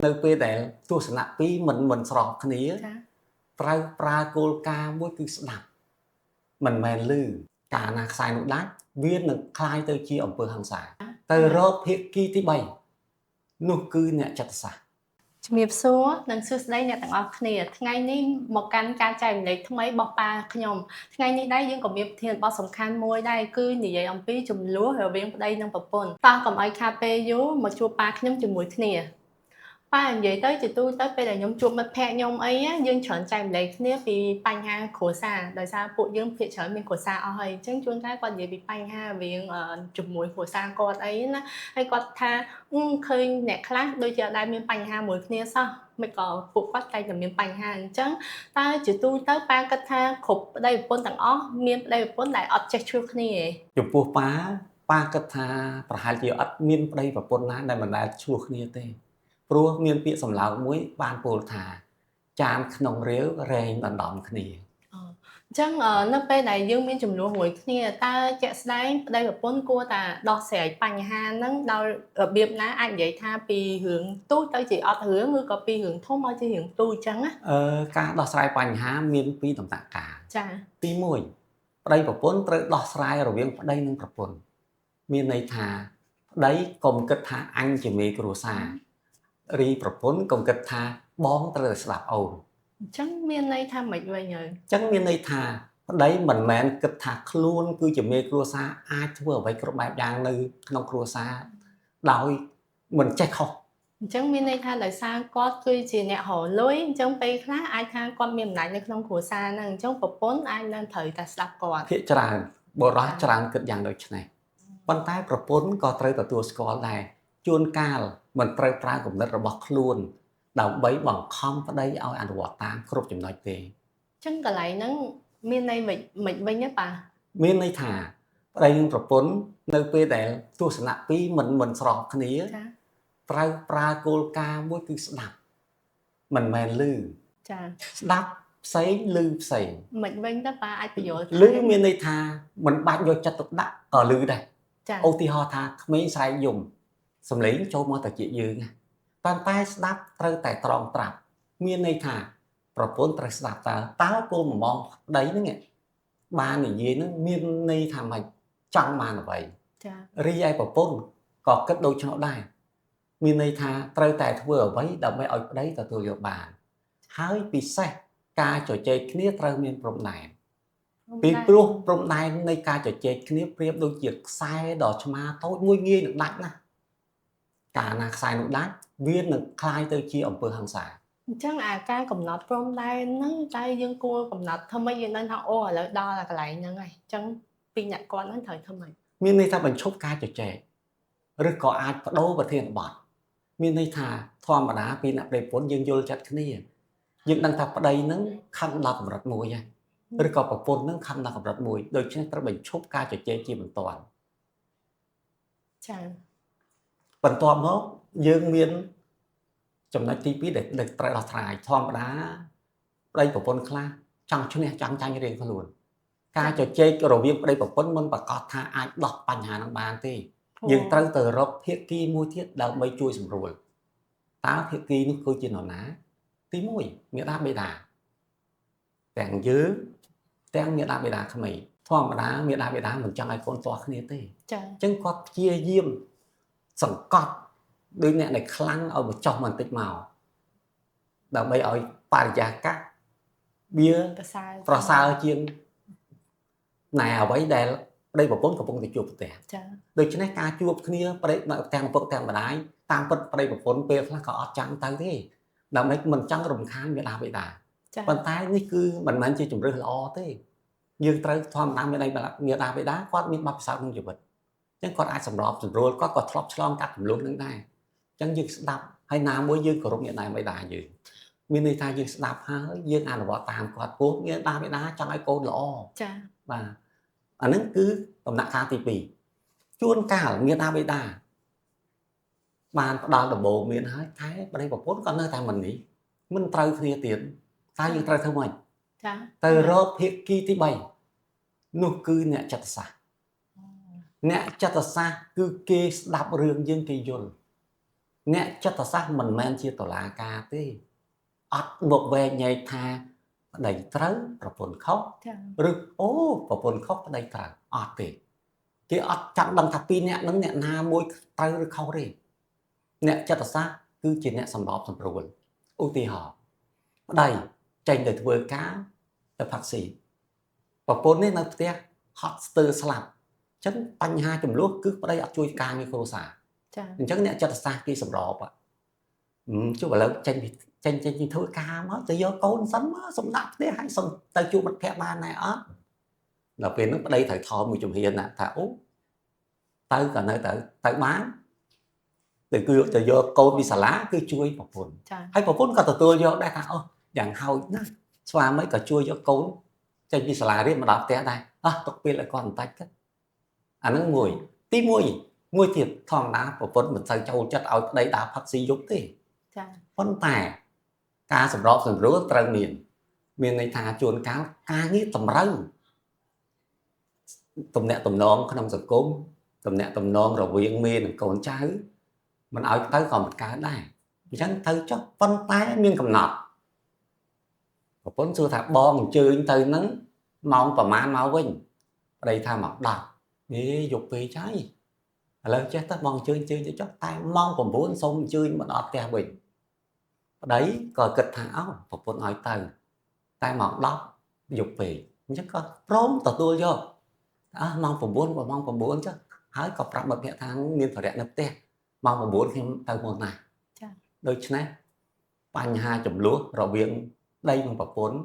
នៅពេលដែលទស្សនៈពីរមិនស្របគ្នាត្រូវប្រើគោលការណ៍មួយគឺស្ដាប់មិនមែនឮកាលណាខ្សែនោះដាច់វានឹងคล้ายទៅជាអំពើហិង្សាទៅរកភាគីទី3នោះគឺអ្នកចិត្តសាស្ត្រជំរាបសួរនិងសួស្តីអ្នកទាំងអស់គ្នាថ្ងៃនេះមកកាន់ការចែករំលែកថ្មីរបស់ប៉ាខ្ញុំថ្ងៃនេះដែរយើងក៏មានប្រធានបទសំខាន់មួយដែរគឺនិយាយអំពីចំនួនរវាងប្តីនិងប្រពន្ធតោះកុំឲ្យខាតពេលយូរមកជួបប៉ាខ្ញុំជាមួយគ្នាប៉ានិយាយទៅជាទូទៅពេលដែលខ្ញុំជួបមិត្តភ័ក្តិខ្ញុំអីយើងច្រើនចែករំលែកគ្នាពីបញ្ហាគ្រួសារដោយសារពួកយើងភាគច្រើនមានគ្រួសារអស់ហើយអញ្ចឹងជួនកាលគាត់និយាយពីបញ្ហារវាងជាមួយគ្រួសារគាត់អីណាហើយគាត់ថាឃើញអ្នកខ្លះដូចជាអត់ដែលមានបញ្ហាមួយគ្នាសោះមិនក៏ពួកគាត់តែមានបញ្ហាអញ្ចឹងតើជាទូទៅប៉ាគិតថាគ្រប់ប្តីប្រពន្ធទាំងអស់មានប្តីប្រពន្ធដែលអត់ចេះជួយគ្នាទេចំពោះប៉ាគិតថាប្រហែលជាអត់មានប្តីប្រពន្ធណាដែលមិនដែលឆ្លោះគ្នាទេព្រោះមានពាក្យសម្លោកមួយបានពោលថាចានក្នុងរាវរែងដណ្ដំគ្នាអញ្ចឹងនៅពេលដែលយើងមានចំនួនមួយគ្នាតើជាក់ស្ដែងប្តីប្រពន្ធគួរតែដោះស្រាយបញ្ហាហ្នឹងដោយរបៀបណាអាចនិយាយថាពីរឿងទូចទៅជាអត់រឿងឬក៏ពីរឿងធំមកជារឿងទូចអញ្ចឹងណាការដោះស្រាយបញ្ហាមានពីរដំណាក់កាលចា៎ទី1ប្តីប្រពន្ធត្រូវដោះស្រាយរវាងប្តីនិងប្រពន្ធមានន័យថាប្តីកុំគិតថាអញជាមេគ្រួសាររីប្រពន្ធកុំគិតថាបងត្រូវតែស្ដាប់អូនអញ្ចឹងមានន័យថាម៉េចវិញហើយអញ្ចឹងមានន័យថាប្តីមិនមែនគិតថាខ្លួនគឺជាមេគ្រួសារអាចធ្វើអ្វីគ្រប់បែបយ៉ាងនៅក្នុងគ្រួសារដោយមិនចេះខុសអញ្ចឹងមានន័យថាដោយសារគាត់គឺជាអ្នករលុយអញ្ចឹងពេលខ្លះអាចថាគាត់មានអំណាចនៅក្នុងគ្រួសារហ្នឹងអញ្ចឹងប្រពន្ធអាចនឹងត្រូវតែស្ដាប់គាត់ភាគច្រើនបុរសច្រើនគិតយ៉ាងដូចនេះប៉ុន្តែប្រពន្ធក៏ត្រូវទទួលស្គាល់ដែរជួនកាលមិនត្រូវប្រើគំនិតរបស់ខ្លួនដើម្បីបង្ខំប្តីឲ្យអនុវត្តតាមគ្រប់ចំណុចទេអញ្ចឹងកន្លែងហ្នឹងមានន័យមិនវិញទេប៉ាមានន័យថាប្តីនិងប្រពន្ធនៅពេលដែលទស្សនៈពីរមិនស្របគ្នាត្រូវប្រើគោលការណ៍មួយគឺស្ដាប់មិនមែនឮចាស្ដាប់ផ្សេងឮផ្សេងមិនវិញទៅប៉ាអាចបញ្យល់ឮមានន័យថាមិនបាច់យកចិត្តទុកដាក់ក៏ឮដែរឧទាហរណ៍ថាក្មេងស្រែកយំសំឡេងចូលមកតែជាយើងប៉ុន្តែស្ដាប់ត្រូវតែត្រង់ត្រាប់មានន័យថាប្រពន្ធត្រូវស្ដាប់តើគោលបំណងប្តីហ្នឹងបាននិយាយហ្នឹងមានន័យថាម៉េចចង់បានអ្វីចារីឯប្រពន្ធក៏គិតដូច្នោះដែរមានន័យថាត្រូវតែធ្វើអ្វីដើម្បីឲ្យប្តីទទួលយកបានហើយពិសេសការជជែកគ្នាត្រូវមានព្រំដែនពីព្រោះព្រំដែននៃការជជែកគ្នាប្រៀបដូចជាខ្សែដ៏ឆ្មាតូចមួយងាយនឹងដាច់ណាកាលណាខ្សែនោះដាច់វានឹងคล้ายទៅជាអំពើហិង្សាអញ្ចឹងការកំណត់ព្រំដែនហ្នឹងតែយើងគួរកំណត់ធ្វើម៉េចយើងដឹងថាអូឥឡូវដល់កន្លែងហ្នឹងហើយអញ្ចឹងពីអ្នកគាត់ហ្នឹងត្រូវធ្វើម៉េចមានន័យថាបញ្ឈប់ការជជែកឬក៏អាចបដូរប្រធានបទមានន័យថាធម្មតាពីអ្នកប្តីប្រពន្ធយើងយល់ចិត្តគ្នាយើងដឹងថាប្តីហ្នឹងខឹងដល់កម្រិតមួយហើយឬក៏ប្រពន្ធហ្នឹងខឹងដល់កម្រិតមួយដូច្នេះត្រូវបញ្ឈប់ការជជែកជាបន្ទាន់ចា៎បន្ទាប់មកយើងមានចំណុចទី2ដែលត្រូវដោះស្រាយធម្មតាប្តីប្រពន្ធខ្លះចង់ឈ្នះចង់ចាញ់រៀងខ្លួនការជជែករវាងប្តីប្រពន្ធមិនប្រកាសថាអាចដោះបញ្ហានឹងបានទេយើងត្រូវទៅរកភាគីមួយទៀតដើម្បីជួយសម្រួលតើភាគីនោះគឺជានរណាទី1មាតាបិតាទាំងយើងទាំងមាតាបិតាក្មេងធម្មតាមាតាបិតាមិនចង់ឲ្យកូនទាស់គ្នាទេចា៎អញ្ចឹងគាត់ព្យាយាមសង្កត់ដោយអ្នកដែលខ្លាំងឲ្យបញ្ចុះបន្តិចមកដើម្បីឲ្យបរិយាកាសវាប្រសើរជាងណែអ្វីដែលប្តីប្រពន្ធកំពុងតែជួបប្រទះចា៎ដូច្នេះការជួបគ្នាប្តីទាំងពុកទាំងម្ដាយតាមពិតប្តីប្រពន្ធពេលខ្លះក៏អត់ចាំទៅទេដើម្បីមិនចង់រំខានមាតាបិតាប៉ុន្តែនេះគឺមិនមែនជាជំរឿសល្អទេយើងត្រូវធម្មតាមាតាបិតាគាត់មានបទពិសោធន៍ក្នុងជីវិតអញ្ចឹងគាត់អាចសម្របសម្រួលគាត់ក៏ធ្លាប់ឆ្លងកាត់ចំនួននឹងដែរអញ្ចឹងយើងស្ដាប់ហើយណាមួយយើងគោរពមាតាបិតាយើងមានន័យថាយើងស្ដាប់ហើយយើងអនុវត្តតាមគាត់ពោលមាតាបិតាចង់ឲ្យកូនល្អចា៎បាទអាហ្នឹងគឺដំណាក់កាលទី2ជួនកាលមាតាបិតាបានផ្ដល់ដំបូងមានហើយតែប្តីប្រពន្ធក៏នៅតែមិនត្រូវគ្នាទៀតតែយើងត្រូវធ្វើម៉េចចា៎ទៅរកភាគីទី3នោះគឺអ្នកចិត្តសាស្ត្រអ្នកចិត្តសាស្ត្រគឺគេស្ដាប់រឿងយើងគេយល់ អ្នកចិត្តសាស្ត្រមិនមែនជាតុលាការទេអត់មកវែងញែកថាប្តីត្រូវប្រពន្ធខុស ចា ឬអូប្រពន្ធខុសប្តីត្រូវអត់ទេគេអត់ចាំដឹងថាពីរអ្នកនឹងអ្នកណាមួយត្រូវឬខុសទេអ្នកចិត្តសាស្ត្រគឺជាអ្នកសម្របសម្រួលឧទាហរណ៍ប្តីចេញទៅធ្វើការទៅផាក់ស៊ីប្រពន្ធនេះនៅផ្ទះហត់ស្ទើរស្លាប់អញ្ចឹងបញ្ហាចំនួនគឺប្តីអត់ជួយការងារគ្រួសារ ចា អញ្ចឹងអ្នកចិត្តសាស្ត្រគេសម្របជួបឥឡូវចេញពីធ្វើការមកទៅយកកូនសិនមកសម្ដាក់ផ្ទះឲ្យសុំទៅជួបមិត្តភក្តិបានដែរអត់ដល់ពេលហ្នឹងប្តីត្រូវថយមួយជំហានណាថាអូទៅក៏នៅទៅបានទៅយកកូនពីសាលាគឺជួយប្រពន្ធ ចា ហើយប្រពន្ធក៏ទទួលយកដែរថាអូយ៉ាងហោចណាស់ស្វាមីក៏ជួយយកកូនចេញពីសាលារៀនមកដល់ផ្ទះដែរទុកពេលឲ្យគាត់បន្តិចទៅអាហ្នឹងមួយទី1ទៀតធម្មតាប្រពន្ធមិនសូវចូលចិត្តឲ្យប្តីដើរផឹកស៊ីយប់ទេ ចា ប៉ុន្តែការសម្របសម្រួលត្រូវមានន័យថាជួនកាលការងារតម្រូវទំនាក់ទំនងក្នុងសង្គមទំនាក់ទំនងរវាងមេនិងកូនចៅមិនឲ្យទៅក៏មិនកើតដែរអញ្ចឹងទៅចុះប៉ុន្តែមានកំណត់ប្រពន្ធសួរថាបងអញ្ជើញទៅហ្នឹងម៉ោងប្រហែលមកវិញប្តីថាមក10នេះយកពេលចៃឥឡូវចេះទៅបងអញ្ជើញទៅចុះតែម៉ោង9សូមអញ្ជើញមកដល់ផ្ទះវិញប្តីក៏គិតថាប្រពន្ធឲ្យទៅតែម៉ោង10យកពេលអញ្ចឹងក៏ព្រមទទួលយកម៉ោង9ម៉ោង9ចុះហើយក៏ប្រាប់មិត្តភក្តិថាមានភារៈនៅផ្ទះម៉ោង9ខ្ញុំទៅមុនណាចា៎ដូច្នេះបញ្ហាចំនួនរវាងប្តីនិងប្រពន្ធ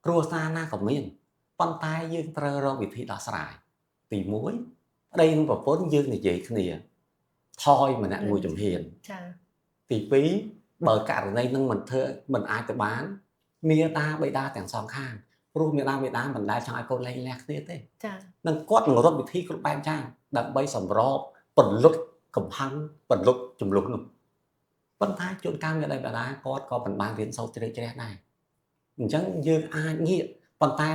គ្រួសារណាក៏មានប៉ុន្តែយើងត្រូវរកវិធីដោះស្រាយទី1ប្តីនិងប្រពន្ធយើងនិយាយគ្នាថយម្នាក់មួយជំហានចា៎ទី2បើករណីនឹងមិនអាចទៅបានមាតាបិតាទាំងសងខាងព្រោះមាតាបិតាមិនដែលចង់ឲ្យកូនលែងលះគ្នាទេចា៎នឹងគាត់នឹងរកវិធីគ្រប់បែបយ៉ាងដើម្បីសម្របពន្លត់កំហឹងពន្លត់ចំនួននោះប៉ុន្តែជួនកាលមាតាបិតាគាត់ក៏មិនបានរៀនសូត្រជ្រៅជ្រះដែរអញ្ចឹងយើងអាចងាកប៉ុន្តែ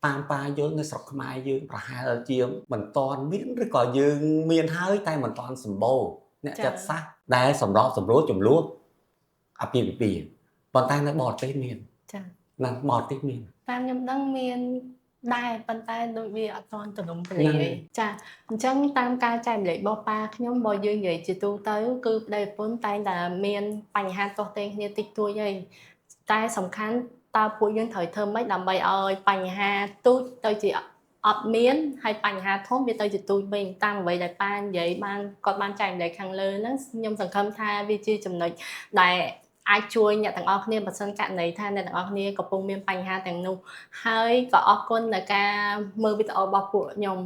តាមប៉ាយល់នៅស្រុកខ្មែរយើងប្រហែលជាមិនតាន់មានឬក៏យើងមានហើយតែមិនតាន់សម្បូរអ្នកចិត្តសាស្ត្រដែលសម្របសម្រួលចំនួនអាពាហ៍ពិពាហ៍ប៉ុន្តែនៅបរទេសមានចា៎នៅបរទេសមានតាមខ្ញុំដឹងមានដែរប៉ុន្តែដូចវាអត់ទាន់ទំនុំទលាយចាអញ្ចឹងតាមការចែករំលែករបស់ប៉ាខ្ញុំបើយើងនិយាយជាទូទៅគឺប្តីប្រពន្ធតែងតែមានបញ្ហាទាស់ទែងគ្នាតិចតួចហើយតែសំខាន់តើពួកយើងត្រូវធ្វើម៉េចដើម្បីឲ្យបញ្ហាទូចទៅជាអត់មានហើយបញ្ហាធំវាទៅជាទូចវិញតាមអ្វីដែលប៉ានិយាយបានគាត់បានចែករំលែកខាងលើហ្នឹងខ្ញុំសង្ឃឹមថាវាជាចំណុចដែលអាចជួយអ្នកទាំងអស់គ្នាបើសិនករណីថាអ្នកទាំងអស់គ្នាកំពុងមានបញ្ហាទាំងនោះហើយក៏អរគុណដល់ការមើលវីដេអូរបស់ពួកខ្ញុំ